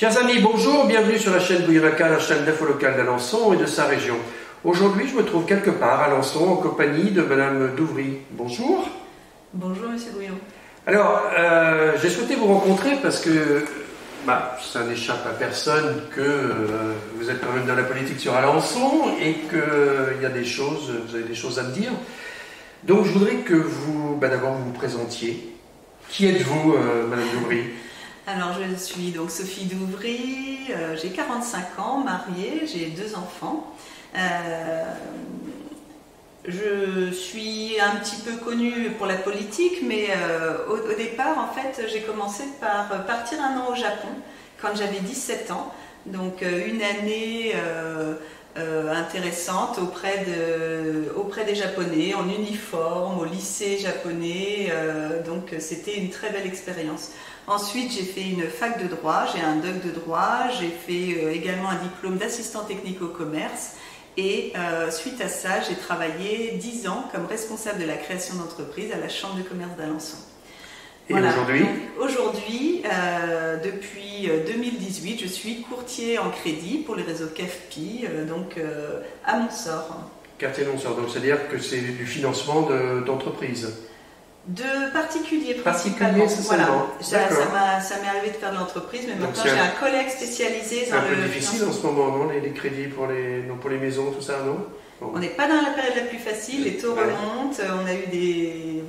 Chers amis, bonjour, bienvenue sur la chaîne Bouilleraca, la chaîne d'info locale d'Alençon et de sa région. Aujourd'hui, je me trouve quelque part à Alençon en compagnie de Madame Douvry. Bonjour. Bonjour Monsieur Bouillon. Alors, j'ai souhaité vous rencontrer parce que ça n'échappe à personne que vous êtes quand même dans la politique sur Alençon et que vous avez des choses à me dire. Donc, je voudrais que vous, d'abord, vous présentiez. Qui êtes-vous, Madame Douvry ? Alors, je suis donc Sophie Douvry, j'ai 45 ans, mariée, j'ai 2 enfants. Je suis un petit peu connue pour la politique, mais au départ, en fait, j'ai commencé par partir un an au Japon quand j'avais 17 ans. Donc, une année intéressante auprès des Japonais, en uniforme, au lycée japonais. Donc, c'était une très belle expérience. Ensuite, j'ai fait une fac de droit, j'ai un doc de droit, j'ai fait également un diplôme d'assistant technique au commerce et suite à ça, j'ai travaillé 10 ans comme responsable de la création d'entreprise à la Chambre de commerce d'Alençon. Et voilà. Aujourd'hui, depuis 2018, je suis courtier en crédit pour le réseau CAFPI, à Montsort. Quartier Montsort, donc c'est-à-dire que c'est du financement d'entreprise. De particuliers principalement. Voilà. Ça m'est arrivé de faire de l'entreprise, mais maintenant j'ai un collègue spécialisé dans le. C'est un peu difficile en ce moment, non, les crédits pour les maisons, tout ça, non? On n'est pas dans la période la plus facile, les taux remontent, on a eu des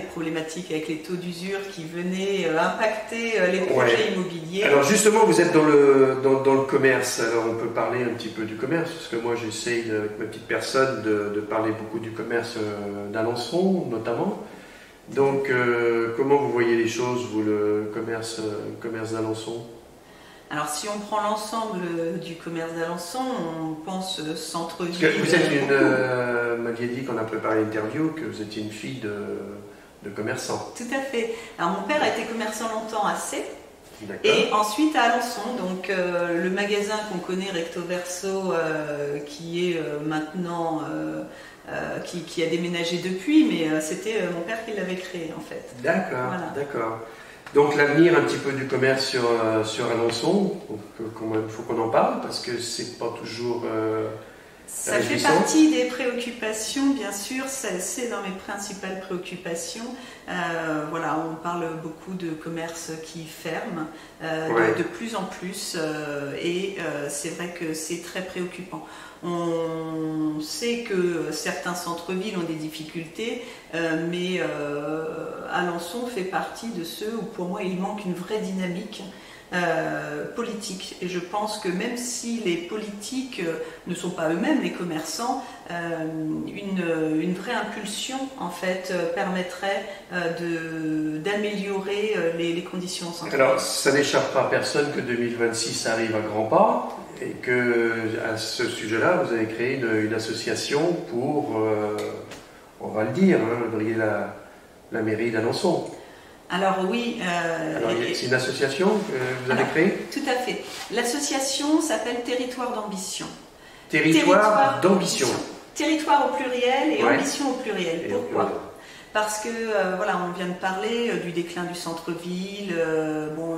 problématiques avec les taux d'usure qui venaient impacter les projets immobiliers. Alors justement, vous êtes dans le commerce, alors on peut parler un petit peu du commerce, parce que moi j'essaye avec ma petite personne de parler beaucoup du commerce d'Alençon notamment. Donc comment vous voyez les choses, vous, le commerce d'Alençon ? Alors si on prend l'ensemble du commerce d'Alençon, on pense centre-ville. Vous êtes m'aviez dit qu'on a préparé l'interview, que vous étiez une fille de commerçant. Tout à fait. Alors mon père a été commerçant longtemps à Sées. Et ensuite à Alençon, donc le magasin qu'on connaît recto verso, qui est maintenant, qui a déménagé depuis, mais c'était mon père qui l'avait créé en fait. D'accord, voilà. D'accord. Donc l'avenir un petit peu du commerce sur Alençon, il faut qu'on en parle parce que c'est pas toujours. Ça fait partie des préoccupations, bien sûr, c'est dans mes principales préoccupations. On parle beaucoup de commerces qui ferment de plus en plus et c'est vrai que c'est très préoccupant. On sait que certains centres-villes ont des difficultés, mais Alençon fait partie de ceux où pour moi il manque une vraie dynamique politique, et je pense que même si les politiques ne sont pas eux-mêmes les commerçants, une vraie impulsion en fait permettrait d'améliorer les conditions en centre-ville. Alors ça n'échappe pas à personne que 2026 arrive à grands pas et que à ce sujet-là vous avez créé une association pour on va le dire, briller la mairie d'Alençon. Alors oui. C'est une association que vous avez créée ? Tout à fait. L'association s'appelle Territoire d'ambition. Territoire d'ambition. Territoire au pluriel et ambition au pluriel. Pourquoi ? Parce que on vient de parler du déclin du centre-ville,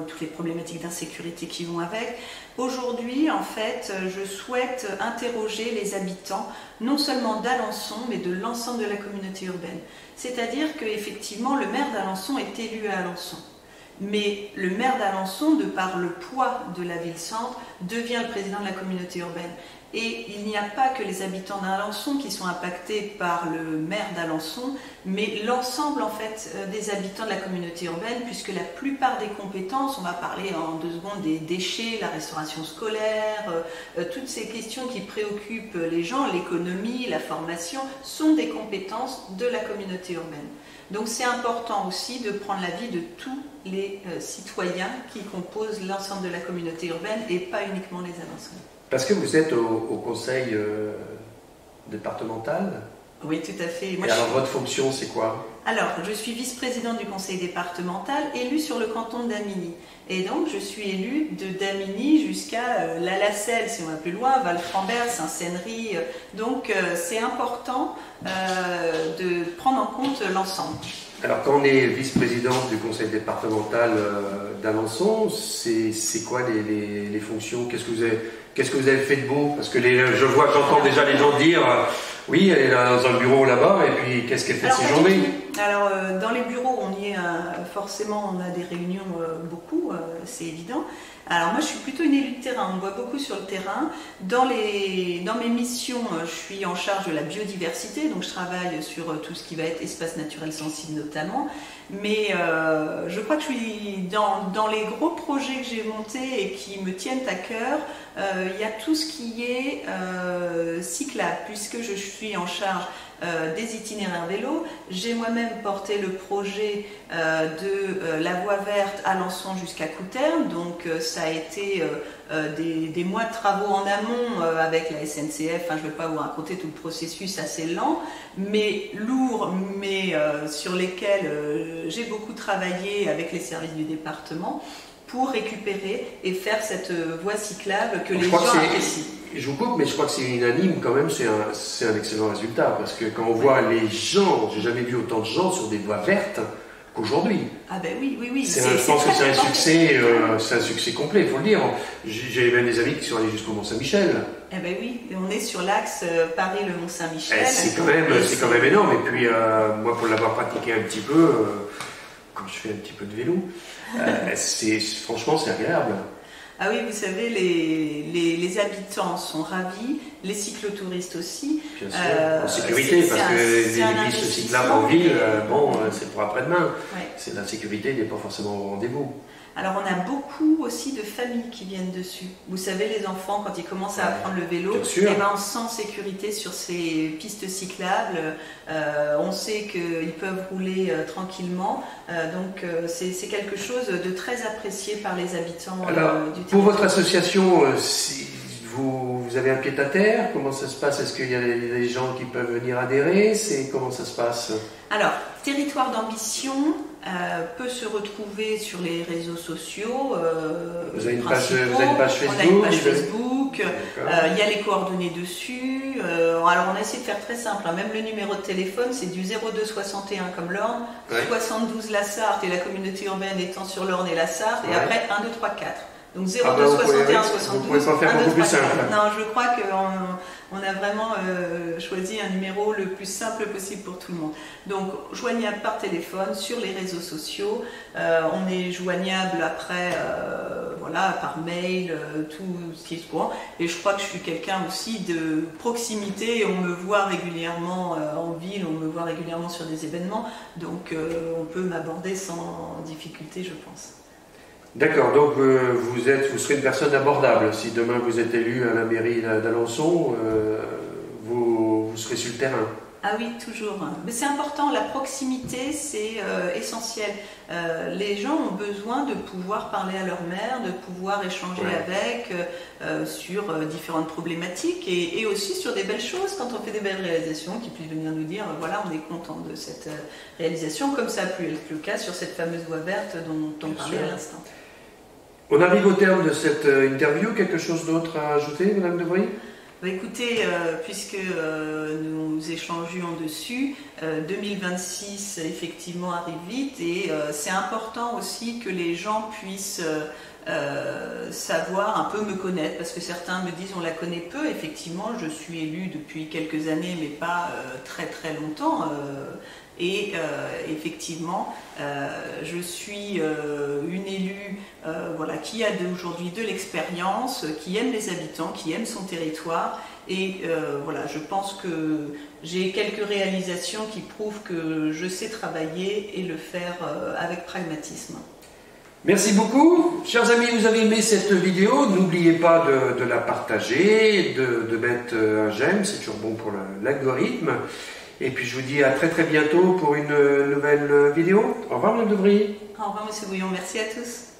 toutes les problématiques d'insécurité qui vont avec. Aujourd'hui, en fait, je souhaite interroger les habitants, non seulement d'Alençon, mais de l'ensemble de la communauté urbaine. C'est-à-dire qu'effectivement, le maire d'Alençon est élu à Alençon. Mais le maire d'Alençon, de par le poids de la ville-centre, devient le président de la communauté urbaine. Et il n'y a pas que les habitants d'Alençon qui sont impactés par le maire d'Alençon, mais l'ensemble en fait des habitants de la communauté urbaine, puisque la plupart des compétences, on va parler en 2 secondes des déchets, la restauration scolaire, toutes ces questions qui préoccupent les gens, l'économie, la formation, sont des compétences de la communauté urbaine. Donc c'est important aussi de prendre l'avis de tous les citoyens qui composent l'ensemble de la communauté urbaine et pas uniquement les Alençons. Parce que vous êtes au conseil départemental ? Oui, tout à fait. Et alors votre fonction, c'est quoi ? Alors, je suis vice-présidente du conseil départemental, élue sur le canton de Damigny. Et donc, je suis élue de Damigny jusqu'à La Lacelle, si on va plus loin, Val-Frambert, Saint-Sennery. Donc, c'est important de prendre en compte l'ensemble. Alors, quand on est vice-présidente du conseil départemental d'Alençon, c'est quoi les fonctions? Qu'est-ce que vous avez fait de beau? Parce que j'entends déjà les gens dire oui, elle est dans un bureau là-bas, et puis qu'est-ce qu'elle fait de ses journées? Alors, dans les bureaux, on y est forcément, on a des réunions beaucoup, c'est évident. Alors moi, je suis plutôt une élue de terrain, on me voit beaucoup sur le terrain. Dans mes missions, je suis en charge de la biodiversité, donc je travaille sur tout ce qui va être espace naturel sensible notamment. Mais je crois que je suis dans les gros projets que j'ai montés et qui me tiennent à cœur, il y a tout ce qui est cyclable, puisque je suis en charge des itinéraires vélo. J'ai moi-même porté le projet de la voie verte Alençon jusqu'à Couterne, donc ça a été des mois de travaux en amont avec la SNCF. Enfin, je ne vais pas vous raconter tout le processus assez lent, mais lourd, mais sur lesquels j'ai beaucoup travaillé avec les services du département pour récupérer et faire cette voie cyclable que les gens apprécient. Je vous coupe, mais je crois que c'est unanime quand même, c'est un excellent résultat, parce que quand on voit les gens, j'ai jamais vu autant de gens sur des voies vertes qu'aujourd'hui. Ah ben oui. Je pense que c'est un succès complet, il faut le dire. J'ai même des amis qui sont allés jusqu'au Mont-Saint-Michel. Eh ben oui, et on est sur l'axe Paris-le Mont-Saint-Michel. C'est quand même énorme, et puis moi pour l'avoir pratiqué un petit peu, quand je fais un petit peu de vélo, franchement c'est agréable. Ah oui, vous savez, les habitants sont ravis, les cyclotouristes aussi. Bien sûr, en sécurité, parce que les pistes cyclables en ville, c'est pour après-demain. Ouais. La sécurité n'est pas forcément au rendez-vous. Alors on a beaucoup aussi de familles qui viennent dessus. Vous savez, les enfants, quand ils commencent à apprendre le vélo, on se sent en sécurité sur ces pistes cyclables. On sait qu'ils peuvent rouler tranquillement. Donc c'est quelque chose de très apprécié par les habitants du territoire. Pour votre association, vous avez un pied-à-terre? Comment ça se passe? Est-ce qu'il y a des gens qui peuvent venir adhérer? Comment ça se passe? Alors, Territoire d'ambition peut se retrouver sur les réseaux sociaux. Vous avez une page Facebook? On a une page Facebook. Il y a les coordonnées dessus. Alors, on a essayé de faire très simple. Même le numéro de téléphone, c'est du 02 61 comme l'Orne, 72 la Sarthe et la communauté urbaine étant sur l'Orne et la Sarthe, et après 1, 2, 3, 4. Donc 02 61 72. Vous pouvez pas faire beaucoup plus simple. Non, je crois qu'on a vraiment choisi un numéro le plus simple possible pour tout le monde. Donc joignable par téléphone, sur les réseaux sociaux. On est joignable après, par mail, tout ce qui est courant. Et je crois que je suis quelqu'un aussi de proximité. On me voit régulièrement en ville, on me voit régulièrement sur des événements. Donc on peut m'aborder sans difficulté, je pense. D'accord, donc vous serez une personne abordable. Si demain vous êtes élu à la mairie d'Alençon, vous serez sur le terrain. Ah oui, toujours. Mais c'est important, la proximité, c'est essentiel. Les gens ont besoin de pouvoir parler à leur maire, de pouvoir échanger avec sur différentes problématiques et aussi sur des belles choses quand on fait des belles réalisations, qu'ils puissent venir nous dire, voilà, on est content de cette réalisation, comme ça a pu être le cas sur cette fameuse voie verte dont on parlait à l'instant. On arrive au terme de cette interview. Quelque chose d'autre à ajouter, Madame Devry? Écoutez, puisque nous échangions dessus, 2026 effectivement arrive vite et c'est important aussi que les gens puissent savoir, un peu me connaître, parce que certains me disent on la connaît peu. Effectivement, je suis élue depuis quelques années, mais pas très très longtemps. Et effectivement, je suis une élue qui a aujourd'hui de l'expérience, qui aime les habitants, qui aime son territoire. Et je pense que j'ai quelques réalisations qui prouvent que je sais travailler et le faire avec pragmatisme. Merci beaucoup. Chers amis, vous avez aimé cette vidéo, n'oubliez pas de la partager, de mettre un j'aime, c'est toujours bon pour l'algorithme. Et puis je vous dis à très très bientôt pour une nouvelle vidéo. Au revoir Madame Devry. Au revoir Monsieur Bouillon, merci à tous.